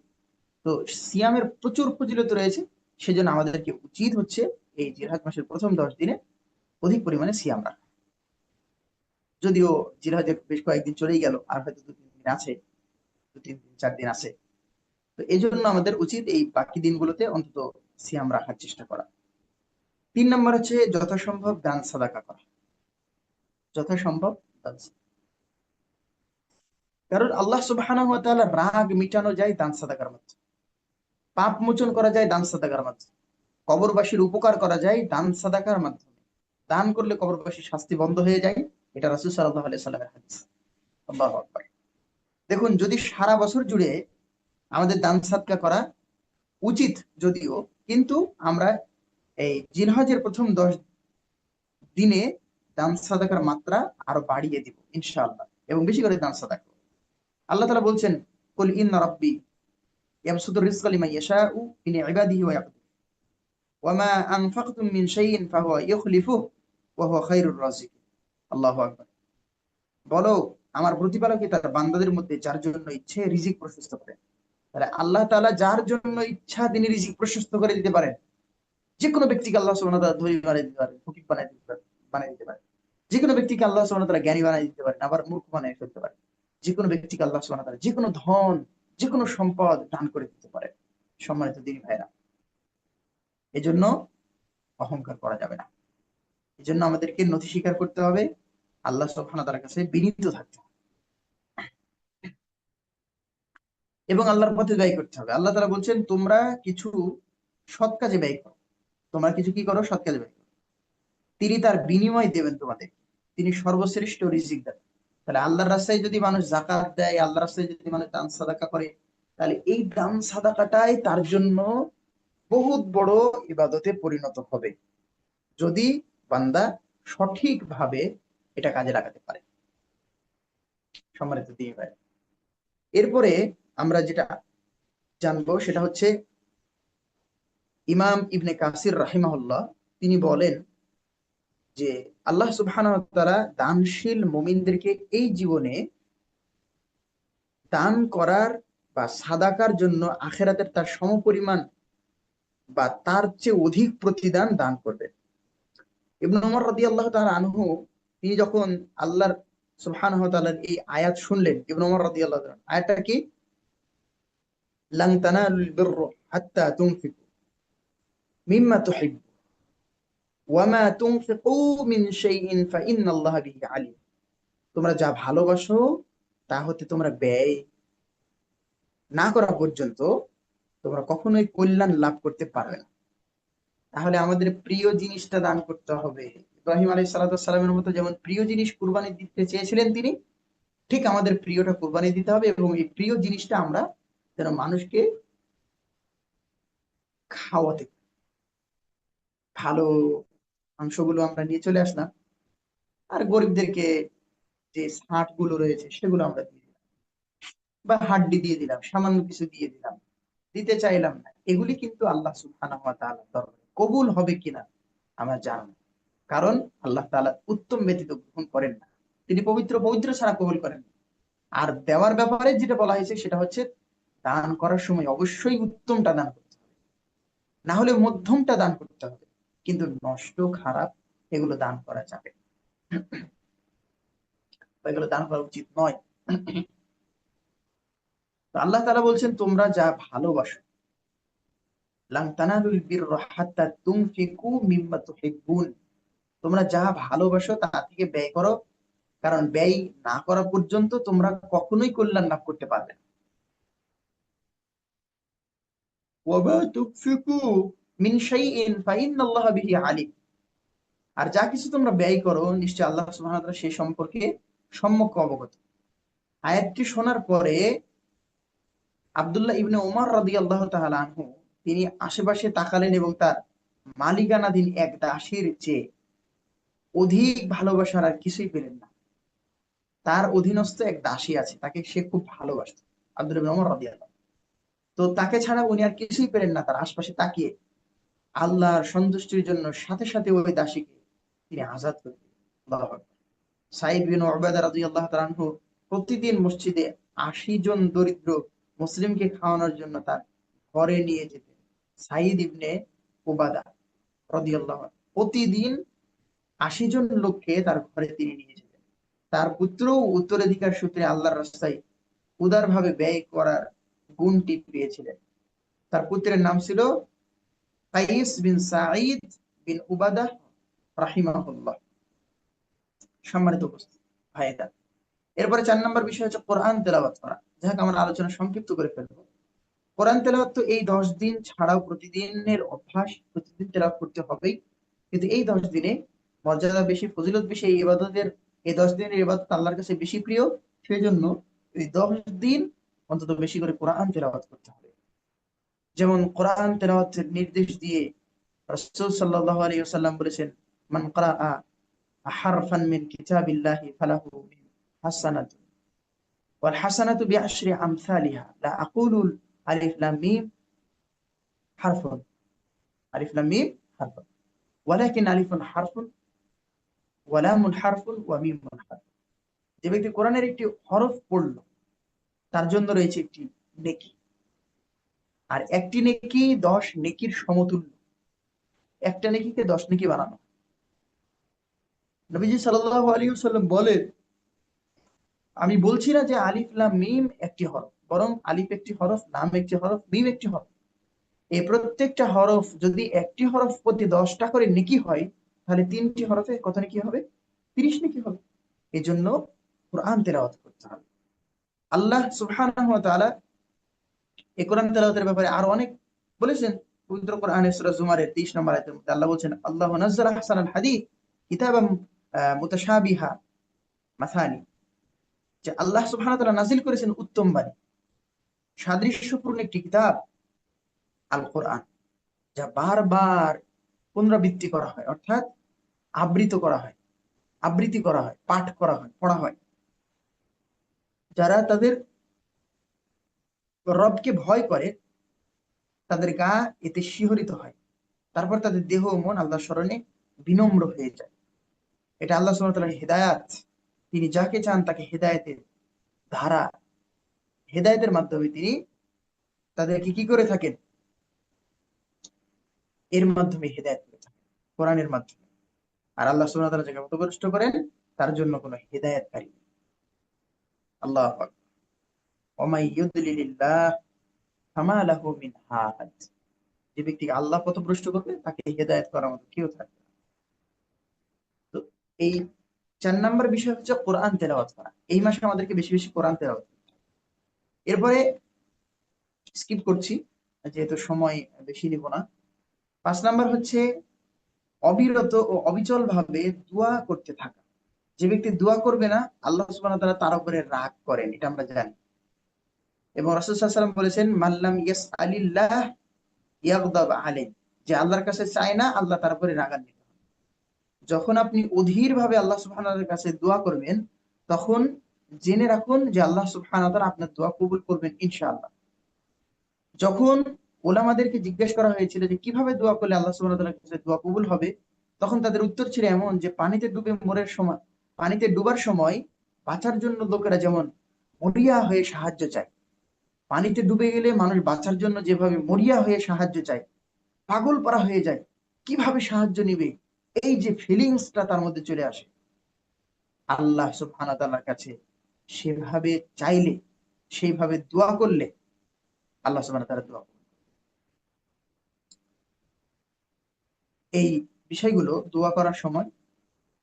Speaker 2: তো সিয়ামের প্রচুর ফজিলত রয়েছে। সেজন্য আমাদেরকে উচিত হচ্ছে এই জিলহজ মাসের প্রথম 10 দিনে অধিক পরিমাণে সিয়াম রাখা। যদিও জিলহজের বেশ কয়েকদিন চলেই গেল, আর হয়তো 2-3 দিন আছে, 2-3 দিন 4 দিন আছে। তো এই জন্য আমাদের উচিত এই বাকি দিনগুলোতে অন্তত সিয়াম রাখার চেষ্টা করা। 3 নম্বর হচ্ছে যথাসম্ভব দান সাদাকা করা। যথাসম্ভব দান সাদাকা। কারণ আল্লাহ সুবহানাহু ওয়া তাআলা রাগ মিটানো যায় দান সাদাকার মাধ্যমে, পাপ মোচন করা যায় দান সাদাকার মাধ্যমে, কবরবাসীর উপকার করা যায় দান সাদাকার মাধ্যমে। দান করলে কবরবাসীর শাস্তি বন্ধ হয়ে যায়, এটা রাসূল সাল্লাল্লাহু আলাইহি সাল্লামের হাদিস। আল্লাহু আকবার। দেখুন, যদি সারা বছর জুড়ে আমাদের দান সাদকা করা উচিত যদিও, কিন্তু আমরা এই জিলহজের প্রথম 10 দিনে দান সাদাকার মাত্রা আরো বাড়িয়ে দিব ইনশাআল্লাহ, এবং বেশি করে দান সাদাকা করব। আল্লাহ তাআলা বলছেন, কুল ইন্না রাব্বি ইয়াবসুতুর রিজকা লিমান ইয়াশাউ মিন ইবাদিহি ওয়া ইয়াকদির ওয়া মা আনফাকতুম মিন শাইইন ফাহুয়া ইউখলিফুহু ওয়া হুয়া খায়রুর রাযিকিন। আল্লাহু আকবার। বলো, আমার প্রতিপালকই তার বান্দাদের মধ্যে যার জন্য ইচ্ছে রিজিক প্রশস্ত করেন। তাহলে আল্লাহ তাআলা যার জন্য ইচ্ছা তিনি রিজিক প্রশস্ত করে দিতে পারেন। যে কোনো ব্যক্তিকে আল্লাহ সুবহানাহু ওয়া তাআলা ধনী বানিয়ে দিতে পারেন, ফকির বানিয়ে দিতে পারেন। যে কোনো ব্যক্তিকে আল্লাহ সুবহানাহু ওয়া তাআলা জ্ঞানী বানিয়ে দিতে পারেন, আবার মূর্খ বানিয়ে ফেলতে পারেন। যে কোনো ব্যক্তিকে আল্লাহ সুবহানাহু ওয়া তাআলা যে কোনো ধন, যে কোনো সম্পদ দান করে দিতে পারেন। সম্মানিত দিনী ভাইরা, এজন্য অহংকার করা যাবে না। এজন্য আমাদেরকে নথি স্বীকার করতে হবে, আল্লাহ সুবহানাহু ওয়া তাআলার কাছে বিনীত থাকতে হবে এবং আল্লাহর পথে ব্যয় করতে হবে। আল্লাহ তাআলা বলছেন, তোমরা কিছু সৎ কাজে ব্যয় করো। তোমরা কিছু কি করো? সৎ কাজে ব্যয় করো, তিনি তার বিনিময় দেবেন তোমাদের। তিনি সর্বশ্রেষ্ঠ রিজিক দেন। তাহলে আল্লাহর রাস্তায় যদি মানুষ যাকাত দেয়, আল্লাহর রাস্তায় যদি মানুষ দান সাদাকা করে, তাহলে এই দান সাদাকাটাই তার জন্য বহুত বড় ইবাদতে পরিণত হবে, যদি বান্দা সঠিকভাবে এটা কাজে লাগাতে পারে। সম্মানিত দিনী ভাই। এরপরে আমরা যেটা জানবো সেটা হচ্ছে ইমাম ইবনে কাসির রাহিমাহুল্লাহ তিনি বলেন যে আল্লাহ সুবহানাহু ওয়া তাআলা দানশীল মুমিনদেরকে এই জীবনে দান করার বা সাদাকার জন্য আখেরাতের তার সমপরিমাণ বা তার চেয়ে অধিক প্রতিদান দান করবেন। ইবনে ওমর রাদিয়াল্লাহু তাআলা আনহু তিনি যখন আল্লাহর সুবহানাহু ওয়া তাআলার এই আয়াত শুনলেন, ইবনে ওমর রাদিয়াল্লাহু তাআলা, আয়াতটা কি? লান তানালুল বিররা হাত্তা তুনফিকু মিম্মা তুহিব্বুন ওয়া মা তুনফিকু মিন শাইইন ফাইন্নাল্লাহা বিহি আলিম। তোমরা যা ভালোবাসো তা হতে তোমরা ব্যয় না করা পর্যন্ত তোমরা কখনোই কল্যাণ লাভ করতে পারবে না। তাহলে আমাদের প্রিয় জিনিসটা দান করতে হবে। ইব্রাহিম আলাইহিস সালামের মতো যেমন প্রিয় জিনিস কুরবানি দিতে চেয়েছিলেন তিনি, ঠিক আমাদের প্রিয়টা কুরবানি দিতে হবে, এবং এই প্রিয় জিনিসটা আমরা যেন মানুষকে খাওয়াতে পারি। ভালো মাংসগুলো আমরা নিয়ে চলে আসলাম, আর গরিবদেরকে যে ছাট গুলো রয়েছে সেগুলো আমরা দিয়ে দিলাম, বা হাড্ডি দিয়ে দিলাম, সামান্য কিছু দিয়ে দিলাম, দিতে চাইলাম না। এগুলি কিন্তু আল্লাহ সুবহানাহু ওয়া তাআলার দরবারে কবুল হবে কিনা আমরা জানি না। কারণ আল্লাহ তাআলা উত্তম ব্যতীত গ্রহণ করেন না, তিনি পবিত্র, পবিত্র ছাড়া কবুল করেন না। আর দেওয়ার ব্যাপারে যেটা বলা হয়েছে সেটা হচ্ছে দান করার সময় অবশ্যই উত্তমটা দান করতে হবে, না হলে মধ্যমটা দান করতে হবে। কিন্তু নষ্ট খারাপ এগুলো দান করা যাবে না, বা এগুলো দান করা উচিত নয়। তো আল্লাহ তাআলা বলছেন তোমরা যা ভালোবাসো, লান তানালুল বিররা হাত্তা তুনফিকু মিম্মা তুহিব্বুন, তোমরা যা ভালোবাসো তা থেকে ব্যয় করো, কারণ ব্যয় না করা পর্যন্ত তোমরা কখনোই কল্যাণ লাভ করতে পারবে না। ওয়ামা তুনফিকু মিন শাইইন ফাইন্নাল্লাহা বিহি আলিম, আর যা কিছু তোমরা ব্যয় করো নিশ্চয় আল্লাহ সুবহানাহু ওয়া তাআলা সে সম্পর্কে সম্যক অবগত। আয়াতটি শোনার পরে আব্দুল্লাহ ইবনে ওমর রাদিয়াল্লাহু তাআলা আনহু তিনি আশেপাশে তাকালেন এবং তার মালিকানাধীন এক দাসীর চেয়ে অধিক ভালোবাসার আর কিছুই পেলেন না। তার অধীনস্থ এক দাসী আছে, তাকে সে খুব ভালোবাসত, আব্দুল্লাহ ইবনে ওমর রাদিয়াল্লাহু। তো তাকে ছাড়া উনি আর কিছুই পেলেন না। তার আশপাশে তাকিয়ে আল্লাহর সন্তুষ্টির জন্য সাথে সাথে ওই দাসীকে তিনি আজাদ করে দিলেন। আল্লাহু আকবার। সাঈদ বিন উবাদা রাদিয়াল্লাহু তাআলা আনহু প্রতিদিন মসজিদে ৮০ জন দরিদ্র মুসলিমকে খাওয়ানোর জন্য তার ঘরে নিয়ে যেতেন। সাঈদ ইবনে উবাদা রাদিয়াল্লাহু আনহু প্রতিদিন ৮০ জন লোককে তার ঘরে তিনি নিয়ে যেতেন। তার পুত্র উত্তরাধিকার সূত্রে আল্লাহর রাস্তায় উদারভাবে ব্যয় করার গুণটি পেয়েছিলেন। তার পুত্রের নাম ছিল কাইস বিন সাঈদ বিন উবাদা রাহিমাহুল্লাহ। সম্মানিত উপস্থিতি ভাইরা, এরপরে ৪ নম্বর বিষয় হচ্ছে কোরআন তেলাওয়াত করা। যাক আমরা আলোচনা সংক্ষিপ্ত করে ফেলবো। কোরআন তেলাওয়াত তো এই ১০ দিন ছাড়াও প্রতিদিনের অভ্যাস, প্রতিদিন তেলাওয়াত করতে হবেই। কিন্তু এই ১০ দিনে মর্যাদা বেশি, ফজিলত বেশি, এই ইবাদতের, এই 10 দিনের ইবাদত আল্লাহর কাছে বেশি প্রিয়। সেই জন্য এই ১০ দিন অন্তত বেশি করে কোরআন তেলাওয়াত করতে হবে। যেমন কোরআন তেলাওয়াতের নির্দেশ দিয়ে রাসূল সাল্লাল্লাহু আলাইহি ওয়াসাল্লাম বলেছেন, মান ক্বারাআ হারফান মিন কিতাবিল্লাহি ফালাহু হাসানাতুন ওয়াল হাসানাতু বিআশরি আমসালিহা লা আকুলু আলিফ লাম মিম হারফুন, আলিফ লাম মিম হারফুন, ওয়ালাকিন আলিফুন হারফুন ওয়া লামুন হারফুন ওয়া মিমুন হারফুন। যে ব্যক্তি কোরআনের একটি হরফ পড়লো তার জন্য রয়েছে একটি নেকি, আর একটি নেকি 10 নেকির সমতুল্য। একটা নেকিকে 10 নেকি বানানো। নবীজি সাল্লাল্লাহু আলাইহি ওয়াসাল্লাম বলেন, আমি বলছি না যে আলিফ লাম মিম একটি হরফ, বরং আলিফ একটি হরফ, লাম একটি হরফ, মিম একটি হরফ। এই প্রত্যেকটা হরফ যদি একটি হরফ প্রতি 10টা করে নেকি হয়, তাহলে 3টি হরফে কত নেকি হবে? 30 নেকি হবে। এই জন্য কোরআন তেলাওয়াত করতে হবে। আল্লাহ সুবহানাহু ওয়া তাআলা এই কোরআন তেলাওয়াতের ব্যাপারে আরো অনেক বলেছেন। পবিত্র কোরআনের সূরা জুমারের 23 নম্বর আয়াতের মধ্যে আল্লাহ বলছেন, আল্লাহু নাযালা আহসানাল হাদিস কিতাবাম মুতাশাবিহা মাসানি, যে আল্লাহ সুবহানাহু ওয়া তাআলা নাযিল করেছেন উত্তম বাণী, সাদৃশ্যপূর্ণ একটি কিতাব আল কোরআন, যা বারবার পুনরাবৃত্তি করা হয়, অর্থাৎ আবৃত করা হয়, আবৃত্তি করা হয়, পাঠ করা হয়, পড়া হয়। যারা তাদের রবকে ভয় করে তাদের গা এতে শিহরিত হয়, তারপর তাদের দেহ ও মন আল্লাহ স্মরণে বিনম্র হয়ে যায়। এটা আল্লাহ সুবহানাহু ওয়া তাআলার হেদায়াত। তিনি যাকে চান তাকে হেদায়েতের ধারা, হেদায়েতের মাধ্যমে তিনি তাদেরকে কি করে থাকেন, এর মাধ্যমে হেদায়েত করে থাকেন, কোরআনের মাধ্যমে। আর আল্লাহ সুবহানাহু ওয়া তাআলা যাকে পথভ্রষ্ট করেন তার জন্য কোনো হেদায়েতকারী নেই। আল্লাহু আকবার। ওয়া মাই ইউদ্লিলিল্লাহ ফামা লাহু মিন হাদ। যে ব্যক্তিকে আল্লাহ পথভ্রষ্ট করবে তাকে হেদায়েত করার মতো কেউ থাকবে না। তো এই 4 নম্বর বিষয় হচ্ছে কোরআন তেলাওয়াত করা। এই মাসে আমাদেরকে বেশি বেশি কোরআন তেলাওয়াত করতে হবে। এরপরে স্কিপ করছি যেহেতু সময় বেশি নিব না। 5 নম্বর হচ্ছে অবিরত ও অবিচল ভাবে দোয়া করতে থাকা। যে ব্যক্তি দোয়া করবে না, আল্লাহ সুবহানাহু ওয়া তাআলা তার উপরে রাগ করেন, এটা আমরা জানি। এবং রাসূল সাল্লাল্লাহু আলাইহি ওয়াসাল্লাম বলেছেন, মাল্লাম ইয়াসআলিল্লাহ ইয়াগদাব আলাইহি। যে আল্লাহর কাছে চায় না, আল্লাহ তার উপরে রাগান্বিত হন। যখন আপনি অধীর ভাবে আল্লাহ সুবহানাহু ওয়া তাআলার কাছে দোয়া করবেন, তখন জেনে রাখুন যে আল্লাহ সুবহানাহু ওয়া তাআলা আপনার দোয়া কবুল করবেন ইনশাআল্লাহ। যখন ওলামাদেরকে জিজ্ঞেস করা হয়েছিল যে কিভাবে দোয়া করলে আল্লাহ সুবহানাহু ওয়া তাআলার কাছে দোয়া কবুল হবে, তখন তাদের উত্তর ছিল এমন যে পানিতে ডুবে মরার সময়, পানিতে ডুবার সময় বাঁচার জন্য লোকেরা যেমন মরিয়া হয়ে সাহায্য চায়, পানিতে ডুবে গেলে মানুষ বাঁচার জন্য যেভাবে মরিয়া হয়ে সাহায্য চায়, পাগল পারা হয়ে যায়, কিভাবে সাহায্য নিবে, এই যে ফিলিংসটা তার মধ্যে চলে আসে, আল্লাহ সুবহানাহু ওয়া তাআলার কাছে সেভাবে চাইলে, সেইভাবে দোয়া করলে আল্লাহ সুবহানাহু ওয়া তাআলা দোয়া কবুল। এই বিষয়গুলো দোয়া করার সময়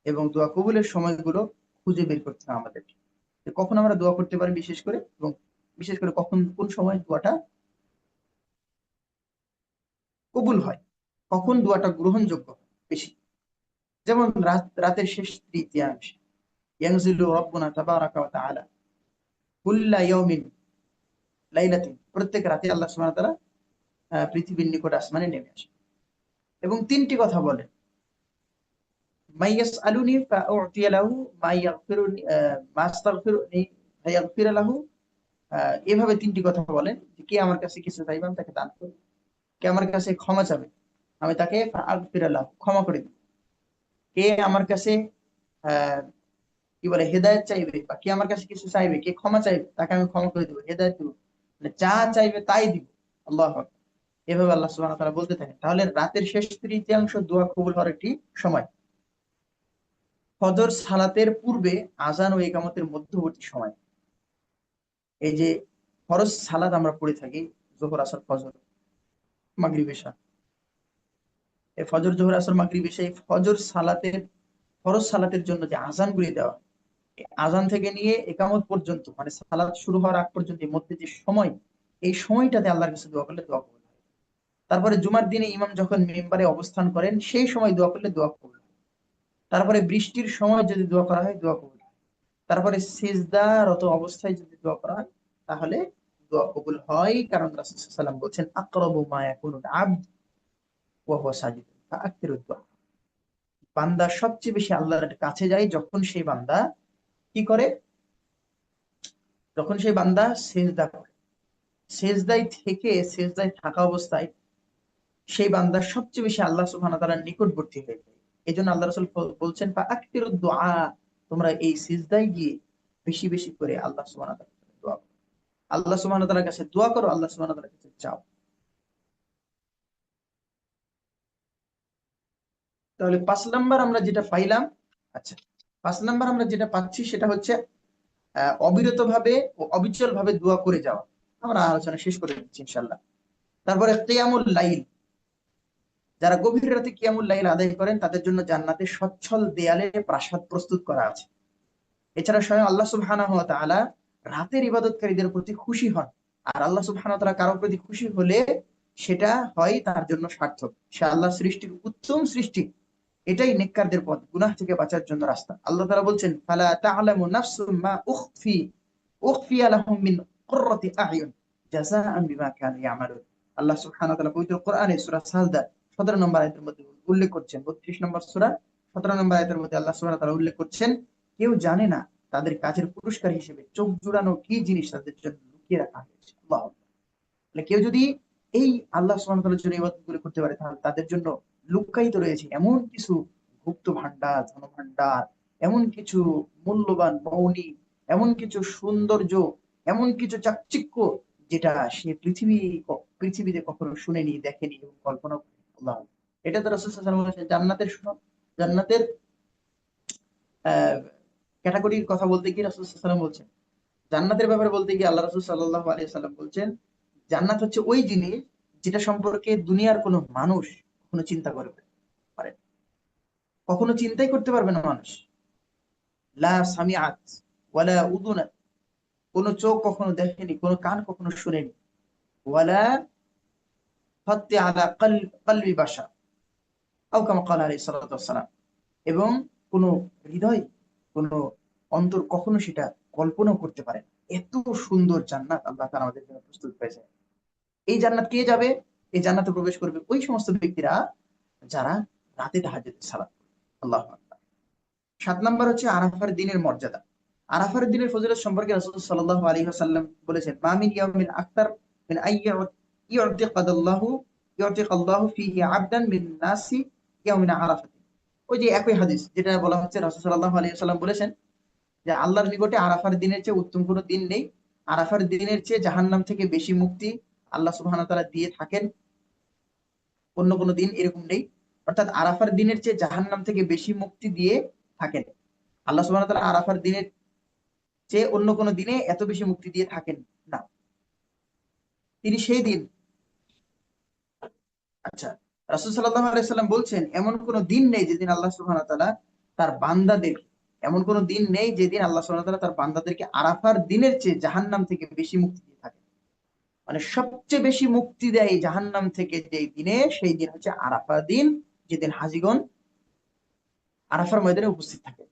Speaker 2: এবং দোয়া কবুলের সময়গুলো খুঁজে বের করতে হবে আমাদেরকে, যে কখন আমরা দোয়া করতে পারি বিশেষ করে, এবং বিশেষ করে কখন কোন সময় দোয়াটা কবুল হয়, কখন দোয়াটা গ্রহণযোগ্য হয় বেশি। যেমন রাতের শেষ তৃতীয়াংশে ইয়ানজিলু রাব্বুনা তাবারাকা ওয়া তাআলা কুল্লা ইয়াউমিন লাইলাতিন, প্রত্যেক রাতে আল্লাহ সুবহানাহু ওয়া তাআলা পৃথিবীর নিকট আসমানে নেমে আসে এবং 3টি কথা বলেন, মাইয়াসআলুনি ফাউতিয়া লাহু, মাইয়াগফিরুনি মাস্তাগফিরুনি ফায়াগফির লাহু। এভাবে 3টি কথা বলেন যে কে আমার কাছে কিছু চাইবে আমি তাকে দান করব, কে আমার কাছে ক্ষমা চাবে আমি তাকে ফাআগফির লাহু ক্ষমা করে দিব, কে আমার কাছে আহ কি বলে হেদায়েত চাইবে বা কে আমার কাছে কিছু চাইবে, কে ক্ষমা চাইবে তাকে আমি ক্ষমা করে দিব, হেদায়েত দিব, মানে যা চাইবে তাই দিব। আল্লাহু আকবার। এভাবে আল্লাহ সুবহানাহু ওয়া তাআলা বলতে থাকেন। তাহলে রাতের শেষ তৃতীয়াংশ দোয়া কবুল হওয়ার একটি সময়। ফজর সালাতের পূর্বে আজান ও ইকামতের মধ্যবর্তী সময়, এই যে ফরজ সালাত আমরা পড়ে থাকি, যোহর আসর ফজর মাগরিব এশা, এই ফজর জোহর আসর মাগরিব এশা, এই ফরজ সালাতের জন্য যে আজান গুলি দেওয়া, এই আজান থেকে নিয়ে একামত পর্যন্ত, মানে সালাত শুরু হওয়ার আগ পর্যন্ত এর মধ্যে যে সময়, এই সময়টাতে আল্লাহর কাছে দোয়া করলে দোয়া কবুল হয়। তারপরে জুমার দিনে ইমাম যখন মিম্বারে অবস্থান করেন সেই সময় দোয়া করলে দোয়া কবুল হয়। তারপরে বৃষ্টির সময় যদি দোয়া করা হয় দোয়া কবুল হয়। তারপরে সিজদারত অবস্থায় যদি দোয়া করা হয় তাহলে দোয়া কবুল হয়, কারণ রাসূল সাল্লাল্লাহু আলাইহি ওয়াসাল্লাম বলেছেন, আকরাবু মা ইয়াকুনুল আবদ ওয়া হুয়া সাজিদ ফাআকতিরুদ দুআ। বান্দা সবচেয়ে বেশি আল্লাহর কাছে যায় যখন সেই বান্দা কি করে, যখন সেই বান্দা সেজদা করে, সেজদায় থেকে, সেজদায় থাকা অবস্থায় সেই বান্দা সবচেয়ে বেশি আল্লাহ সুবহানাহু ওয়া তাআলার নিকটবর্তী হয়ে যায়। এজন্য আল্লাহ রাসূল বলছেন ফাআকতিরুদ দুআ, তোমরা এই সিজদায় গিয়ে বেশি বেশি করে আল্লাহ সুবহানাহু ওয়া তাআলার কাছে দোয়া করো, আল্লাহ সুবহানাহু ওয়া তাআলার কাছে দোয়া করো, আল্লাহ সুবহানাহু ওয়া তাআলার কাছে চাও। তাহলে 5 নাম্বার আমরা যেটা পাইলাম, আচ্ছা, 5 নাম্বার আমরা যেটা পাচ্ছি সেটা হচ্ছে অবিরত ভাবে ও অবিচল ভাবে দোয়া করে যাওয়া। আমরা আলোচনা শেষ করে দিচ্ছি ইনশাআল্লাহ। তারপরে কিয়ামুল লাইল, যারা গভীর রাতে কিয়ামুল লাইল আদায় করেন তাদের জন্য জান্নাতে সচ্ছল দেয়ালে প্রাসাদ প্রস্তুত করা আছে। এছাড়া স্বয়ং আল্লাহ সুবহানাহু ওয়া তাআলা রাতের ইবাদতকারীদের প্রতি খুশি হন। আর আল্লাহ সুবহানাহু ওয়া তাআলা কারো প্রতি খুশি হলে সেটা হয় তার জন্য সার্থক, সে আল্লাহ সৃষ্টির উত্তম সৃষ্টি। এটাই নেককারদের পথ, গুনাহ থেকে বাঁচার জন্য রাস্তা। আল্লাহ তাআলা বলছেন, ফালা তা'লামু নাফসুম মা উখফিয়া লাহুম মিন কুররাতি আ'য়ুন জাযাআন বিমা কানু ইয়ামালুন। আল্লাহ সুবহানাহু ওয়া তাআলা পবিত্র কোরআনে সূরা সাজদা 17 নম্বর আয়াতের মধ্যে উল্লেখ করছেন, 32 নম্বর সূরা 17 নম্বর আয়াতের মধ্যে আল্লাহ সুবহানাহু ওয়া তাআলা উল্লেখ করছেন, কেউ জানে না তাদের কাজের পুরস্কার হিসেবে চোখ জুড়ানো কি জিনিস তাদের জন্য লুকিয়ে রাখা হয়েছে। আল্লাহ আকবার। তাহলে কেউ যদি এই আল্লাহ সুবহানাহু ওয়া তাআলার জন্য ইবাদতগুলো করতে পারে, তাহলে তাদের জন্য লুক্কায়িত রয়েছে এমন কিছু গুপ্ত ভান্ডার, ধন ভান্ডার, এমন কিছু মূল্যবান মৌলিক, এমন কিছু সৌন্দর্য, এমন কিছু চাকচিক্য, যেটা সে পৃথিবীতে কখনো শুনেনি, দেখেনি এবং কল্পনা করেনি। আল্লাহ আকবার। এটা তো রাসূল সাল্লাল্লাহু আলাইহি ওয়াসাল্লাম বলেছেন। জান্নাতের আহ ক্যাটাগরির কথা বলতে গিয়ে রাসূল সাল্লাল্লাহু আলাইহি ওয়াসাল্লাম বলছেন, জান্নাতের ব্যাপারে বলতে গিয়ে আল্লাহ রাসূল সাল্লাল্লাহু আলাইহি ওয়াসাল্লাম বলছেন, জান্নাত হচ্ছে ওই জিনিস যেটা সম্পর্কে দুনিয়ার কোনো মানুষ কখনো চিন্তা করবে পারে না। কখনো চিন্তাই করতে পারবে না মানুষ। লা সামিআত ওয়ালা উযুনাত, কোনো চোখ কখনো দেখেনি, কোনো কান কখনো শুনেনি, ওয়ালা ফাত্তি আলা কলবি বাশার, আও কামা ক্বালা আলাইহিস সালাতু ওয়াস সালাম, এবং কোনো হৃদয়, কোনো অন্তর কখনো সেটা কল্পনা করতে পারে না। এত সুন্দর জান্নাত আল্লাহ তাআলা আমাদের জন্য প্রস্তুত করেছে। এই জান্নাত কে যাবে? এই জান্নাতে প্রবেশ করবে ওই সমস্ত ব্যক্তিরা যারা রাতে তাহাজ্জুদের সালাত পড়ে। আল্লাহু আকবার। ৭ নাম্বার হচ্ছে আরাফার দিনের মর্যাদা। আরাফার দিনের ফজিলত সম্পর্কে রাসূল সাল্লাল্লাহু আলাইহি ওয়াসাল্লাম বলেছেন, মা মিন ইয়াউমিন আকতার মিন ইউতিকাদাল্লাহু ইউতিকাল্লাহু ফীহি আবদান মিন নাসি ইয়াউমিন আরাফাত। ওই যে একই হাদিস যেটা বলা হচ্ছে, রাসূল সাল্লাল্লাহু আলাইহি ওয়াসাল্লাম বলেছেন যে আল্লাহর নিকটে আরাফার দিনের চেয়ে উত্তম কোনো দিন নেই। আরাফার দিনের চেয়ে জাহান্নাম থেকে বেশি মুক্তি আল্লাহ সুবহানাহু ওয়া তাআলা দিয়ে থাকেন, অন্য কোনো দিন এরকম নেই। অর্থাৎ আরাফার দিনের চেয়ে জাহান্নাম থেকে বেশি মুক্তি দিয়ে থাকেন আল্লাহ সুবহানাহু ওয়া তাআলা। আরাফার দিনের চেয়ে অন্য কোনো দিনে এত বেশি মুক্তি দিয়ে থাকেন না। তিনি সেই দিন, আচ্ছা, রাসূল সাল্লাল্লাহু আলাইহি সাল্লাম বলছেন, এমন কোনো দিন নেই যেদিন আল্লাহ সুবহানাহু ওয়া তাআলা তার বান্দাদের, এমন কোনো দিন নেই যেদিন আল্লাহ সুবহানাহু ওয়া তাআলা তার বান্দাদেরকে আরাফার দিনের চেয়ে জাহান্নাম থেকে বেশি মুক্তি দিয়ে থাকেন। মানে সবচেয়ে বেশি মুক্তি দেয় জাহান্নাম থেকে যেই দিনে, সেই দিন হচ্ছে আরাফা দিন, যেদিন হাজিগণ আরাফার ময়দানে উপস্থিত থাকে।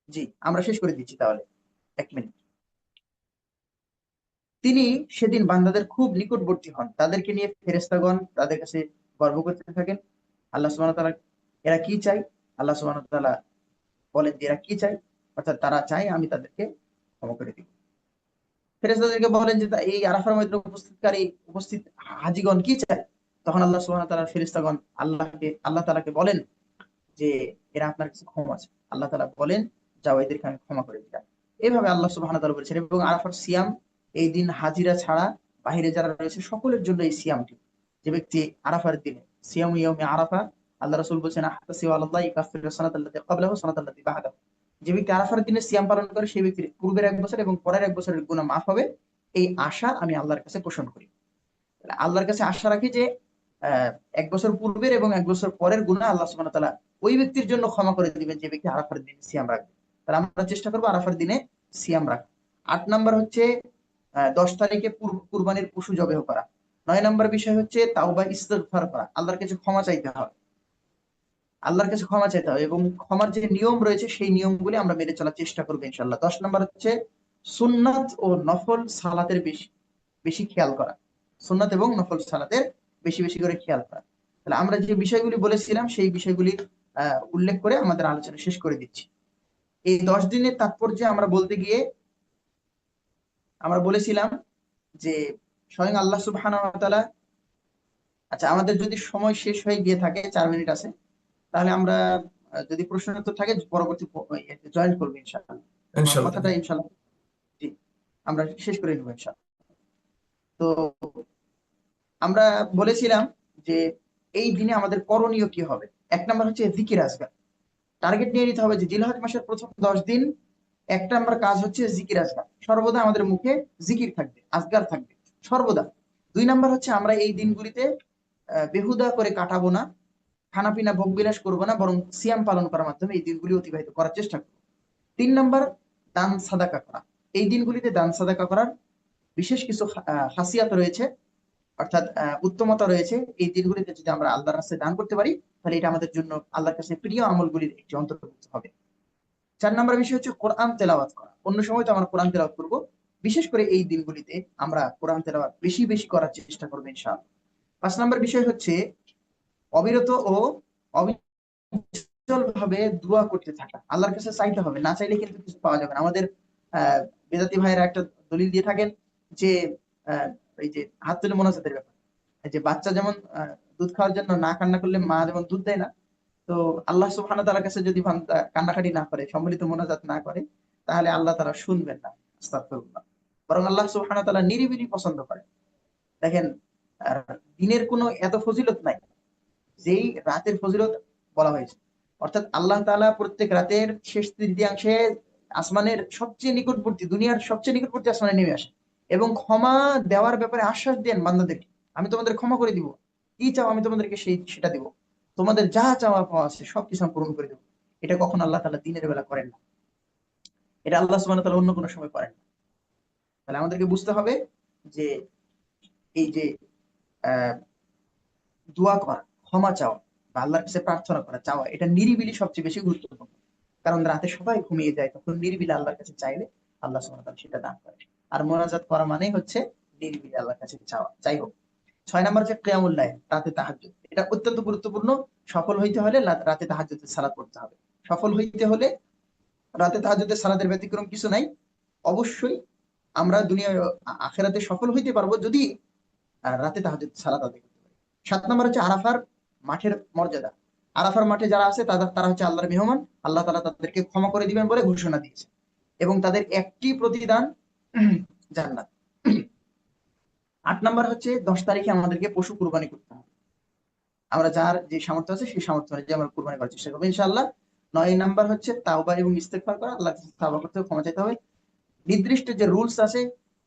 Speaker 2: জি, আমরা শেষ করে দিচ্ছি তাহলে, 1 মিনিট। তিনি সেদিন বান্দাদের খুব নিকটবর্তী হন, তাদেরকে নিয়ে ফেরেশতাগণ তাদের কাছে গর্ব করতে থাকেন। আল্লাহ সুবহানাহু ওয়া তাআলা এরা কি চাই, আল্লাহ সুবহানাহু ওয়া তাআলা বলেন যে এরা কি চায়, অর্থাৎ তারা চায় আমি তাদেরকে ক্ষমা করে দিব। ফেরেশতাদেরকে বলেন যে এই আরাফার মধ্যে উপস্থিত হাজিগণ কি চায়? তখন আল্লাহ সুবহানাহু ওয়া তাআলার ফেরেশতাগণ আল্লাহ তাআলাকে বলেন যে এরা আপনার কাছে ক্ষমা চায়। আল্লাহ তাআলা বলেন, যাও এদেরকে আমি ক্ষমা করে দিলাম। এইভাবে আল্লাহ সুবহানাহু ওয়া তাআলা বলেছেন। এবং আরাফার সিয়াম, এই দিন হাজিরা ছাড়া বাহিরে যারা রয়েছে সকলের জন্য এই সিয়ামটি। যে ব্যক্তি আরাফার দিনে, সিয়াম ইয়াউমি আরাফা, আল্লাহ রাসূল বলেছেন, আহতাসিবু আলাল্লাহি কাফিরু সানাতাল্লাতী ক্বাবলাহু সানাতাল্লাতী বা'দাহু। যে ব্যক্তি আরাফার দিনে সিয়াম পালন করে, সেই ব্যক্তির পূর্বের 1 বছর এবং পরের 1 বছরের গুনাহ মাফ হবে, এই আশা আমি আল্লাহর কাছে পোষণ করি। আল্লাহর কাছে আশা রাখি যে আহ 1 বছর পূর্বের এবং 1 বছর পরের গুনাহ আল্লাহ সুবহানাহু ওয়া তাআলা ওই ব্যক্তির জন্য ক্ষমা করে দিবেন, যে ব্যক্তি আরাফার দিনে সিয়াম রাখবে। তাহলে আমরা চেষ্টা করবো আরাফার দিনে সিয়াম রাখা। 8 নাম্বার হচ্ছে 10 তারিখে কুরবানির পশু জবেহ করা। 9 নাম্বার বিষয় হচ্ছে তাওবা ইস্তিগফার করা, আল্লাহর কাছে ক্ষমা চাইতে হবে। আল্লাহর কাছে ক্ষমা চাইতে হবে এবং ক্ষমার যে নিয়ম রয়েছে সেই নিয়মগুলি আমরা মেনে চলার চেষ্টা করবো ইনশাআল্লাহ। 10 নাম্বার হচ্ছে সুন্নাত ও নফল সালাতের বেশি বেশি খেয়াল করা। সুন্নাত এবং নফল সালাতের বেশি বেশি করে খেয়াল করা। তাহলে আমরা যে বিষয়গুলি বলেছিলাম সেই বিষয়গুলি উল্লেখ করে আমাদের আলোচনা শেষ করে দিচ্ছি। এই 10 দিনের তাৎপর্য আমরা বলতে গিয়ে আমরা বলেছিলাম যে স্বয়ং আল্লাহ সুবহানাহু ওয়া তাআলা, আচ্ছা, আমাদের যদি সময় শেষ হয়ে গিয়ে থাকে, 4 মিনিট আছে, তাহলে আমরা যদি প্রশ্ন উত্তর থাকে পরবর্তী জয়েন করবো ইনশাআল্লাহ। আমার
Speaker 1: ইনশাল্লাহ।
Speaker 2: কথাটা ইনশাআল্লাহ, জি, আমরা শেষ করে নেবো ইনশাআল্লাহ। তো আমরা বলেছিলাম যে এই দিনে আমাদের করণীয় কি হবে। 1 নাম্বার হচ্ছে জিকির আজকার। টার্গেট নিয়ে নিতে হবে যে জিলহজ মাসের প্রথম 10 দিন 1 নাম্বার কাজ হচ্ছে জিকির আজকার। সর্বদা আমাদের মুখে জিকির থাকবে, আজকার থাকবে সর্বদা। 2 নাম্বার হচ্ছে আমরা এই দিনগুলিতে বেহুদা করে কাটাবো না, খানা পিনা ভোগ বিলাস করবো না, বরং সিয়াম পালন করার মাধ্যমে এই দিনগুলি অতিবাহিত করার চেষ্টা করবো। 3 নাম্বার, দান সাদাকা করা। এই দিনগুলিতে দান সাদাকা করার বিশেষ কিছু খাসিয়াত রয়েছে, অর্থাৎ উত্তমতা রয়েছে। এই দিনগুলিতে যদি আমরা আল্লাহর রাস্তায় দান করতে পারি, তাহলে এটা আমাদের জন্য আল্লাহর কাছে প্রিয় আমলগুলির একটি অন্তর্ভুক্ত হবে। 4 নাম্বার বিষয় হচ্ছে কোরআন তেলাওয়াত করা। অন্য সময় তো আমরা কোরআন তেলাওয়াত করবো, বিশেষ করে এই দিনগুলিতে আমরা কোরআন তেলাওয়াত বেশি বেশি করার চেষ্টা করবো ইনশাআল্লাহ। 5 নাম্বার বিষয় হচ্ছে অবিরত ও অবিচল ভাবে দোয়া করতে থাকা, আল্লাহর কাছে চাইতে হবে, না চাইলে কিন্তু কিছু পাওয়া যাবে না। আমাদের আহ বেদাতি ভাইয়েরা একটা দলিল দিয়ে থাকেন যে আহ এই যে হাত তুলে মোনাজাতের ব্যাপার, এই যে বাচ্চা যেমন দুধ খাওয়ার জন্য না কান্না করলে মা যেমন দুধ দেয় না, তো আল্লাহ সুবহানাহু ওয়া তাআলার কাছে যদি বান্দা কান্নাকাটি না করে, সম্মিলিত মোনাজাত না করে, তাহলে আল্লাহ তারা শুনবেন না। আস্তাগফিরুল্লাহ। বরং আল্লাহ সুবহানাহু ওয়া তাআলা নিরিবিলি পছন্দ করেন। দেখেন, দিনের কোনো এত ফজিলত নাই যেই রাতের ফজিলত বলা হয়েছে। অর্থাৎ আল্লাহ তাআলা প্রত্যেক রাতের শেষ তৃতীয়াংশে আসমানের সবচেয়ে নিকটবর্তী, দুনিয়ার সবচেয়ে নিকটবর্তী আসমানে নেমে আসে এবং ক্ষমা দেওয়ার ব্যাপারে আশ্বাস দেন বান্দাদেরকে, আমি তোমাদের ক্ষমা করে দিব, কি চাও আমি তোমাদেরকে সেটা দিব, তোমাদের যা চাওয়া পাওয়া আছে সবকিছু আমি পূরণ করে দেবো। এটা কখন আল্লাহ তাআলা দিনের বেলা করেন না, এটা আল্লাহ সুবহানাহু ওয়া তাআলা অন্য কোনো সময় করেন না। তাহলে আমাদেরকে বুঝতে হবে যে এই যে আহ দোয়া করা, ক্ষমা চাওয়া বা আল্লাহর কাছে প্রার্থনা করা, চাওয়া, এটা নিরিবিলি সবচেয়ে বেশি গুরুত্বপূর্ণ। কারণ রাতে সবাই ঘুমিয়ে যায়, তখন নিরিবিলি আল্লাহর কাছে চাইলে আল্লাহ সুবহানাহু ওয়া তাআলা সেটা দান করে। আর মোনাজাত করা মানেই হচ্ছে নিরিবিলি আল্লাহর কাছে চাওয়া। যাই হোক, 6 নম্বর হচ্ছে কিয়ামুল লাইল, রাতে তাহাজ্জুদ। এটা অত্যন্ত গুরুত্বপূর্ণ। সফল হইতে হলে রাতে তাহাজ্জুদের সালাত পড়তে হবে। সফল হইতে হলে রাতে তাহাজ্জুদের সালাতের ব্যতিক্রম কিছু নাই। অবশ্যই আমরা দুনিয়ায় আখেরাতে সফল হইতে পারবো যদি রাতে তাহাজ্জুদ সালাত আদায় করতে পারি। 7 নম্বর হচ্ছে আরাফার মাঠের মর্যাদা। আরাফার মাঠে যারা আছে তারা হচ্ছে আল্লাহর মেহমান, আল্লাহ তাআলা তাদেরকে ক্ষমা করে দিবেন বলে ঘোষণা দিয়েছে এবং তাদের একটি প্রতিদান জান্নাত। 8 নম্বর হচ্ছে 10 তারিখে আমাদেরকে পশু কুরবানি করতে হবে। আমরা যার যে সামর্থ্য আছে সেই সামর্থ্য অনুযায়ী আমরা কুরবানি করার চেষ্টা করবো ইনশাআল্লাহ। 9 নম্বর হচ্ছে তাওবা এবং ইস্তেগফার করা, আল্লাহর কাছে তাওবা করতে হবে, ক্ষমা চাইতে হবে। নির্দিষ্ট যে রুলস আছে,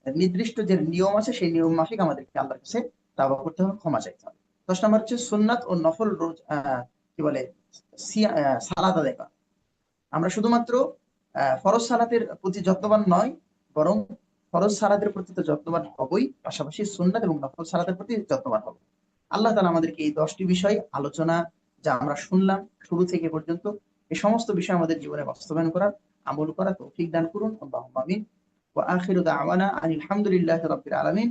Speaker 2: নির্দিষ্ট যে নিয়ম আছে, সেই নিয়ম মাফিক আমাদেরকে আল্লাহর কাছে তাওবা করতে হবে, ক্ষমা চাইতে হবে। 10 নম্বর হচ্ছে সুন্নাত ও নফল রোজ কি বলে সালাত আদায় করা। আমরা শুধুমাত্র ফরজ সালাতের প্রতি যত্নবান নয়, বরং ফরজ সালাতের প্রতি তো যত্নবান হবই, পাশাপাশি সুন্নাত এবং নফল সালাতের প্রতি যত্নবান হব। আল্লাহ তাআলা আমাদেরকে এই 10টি বিষয় আলোচনা যা আমরা শুনলাম শুরু থেকে পর্যন্ত, এই সমস্ত বিষয় আমাদের জীবনে বাস্তবায়ন করার, আমল করার তৌফিক দান করুন। আল্লাহুম্মা আমিন। ওয়া আখিরু দাওয়ানা আনিল হামদুলিল্লাহি রাব্বিল আলামিন।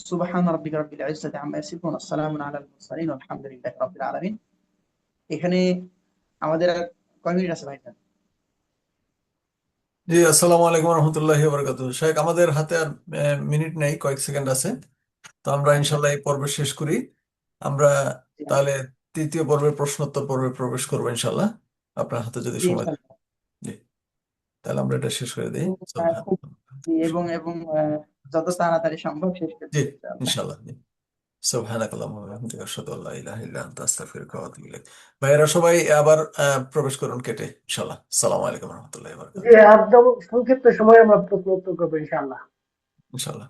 Speaker 2: সুবহান রাব্বিকা রাব্বিল ইজ্জাতি আম্মা ইয়াসিফুন, ওয়া সালামুন আলাল মুরসালিন, ওয়ালহামদুলিল্লাহি রাব্বিল আলামিন। এখানে আমাদের আর কয় মিনিট আছে ভাই?
Speaker 1: জি, আসসালামু আলাইকুম রহমতুল্লাহি বারাকাতুহু। শেখ, আমাদের হাতে আর মিনিট নেই, কয়েক সেকেন্ড আছে। তো আমরা
Speaker 2: আচ্ছা,
Speaker 1: ইনশাল্লাহ এই পর্ব শেষ করি। আমরা
Speaker 2: জি,
Speaker 1: তাহলে তৃতীয় পর্বের প্রশ্নোত্তর পর্বে প্রবেশ করবো ইনশাল্লাহ, আপনার হাতে যদি
Speaker 2: জি,
Speaker 1: সময় থাকে।
Speaker 2: ইনশাআল্লাহ।
Speaker 1: জি, তাহলে আমরা এটা শেষ করে দিই।
Speaker 2: এবং, খুব, জি, এবং যত তাড়াতাড়ি সম্ভব শেষ করে
Speaker 1: জি,
Speaker 2: দেবো ইনশাআল্লাহ।
Speaker 1: ইনশাল্লাহ। জি, সুবহানাকাল্লাহুম্মা ওয়া বিহামদিকা আশহাদু আল্লা ইলাহা ইল্লা আনতা আস্তাগফিরুকা ওয়া আতুবু ইলাইক। ভাইয়েরা সবাই আবার প্রবেশ করুন কেটে ইনশাল্লাহ। আসসালামু আলাইকুম রহমতুল্লাহি
Speaker 3: জি,
Speaker 1: বারাকাতুহু।
Speaker 3: একদম সংক্ষিপ্ত সময়ে আমরা প্রশ্ন উত্তর করবো ইনশাআল্লাহ।
Speaker 1: ইনশাল্লাহ।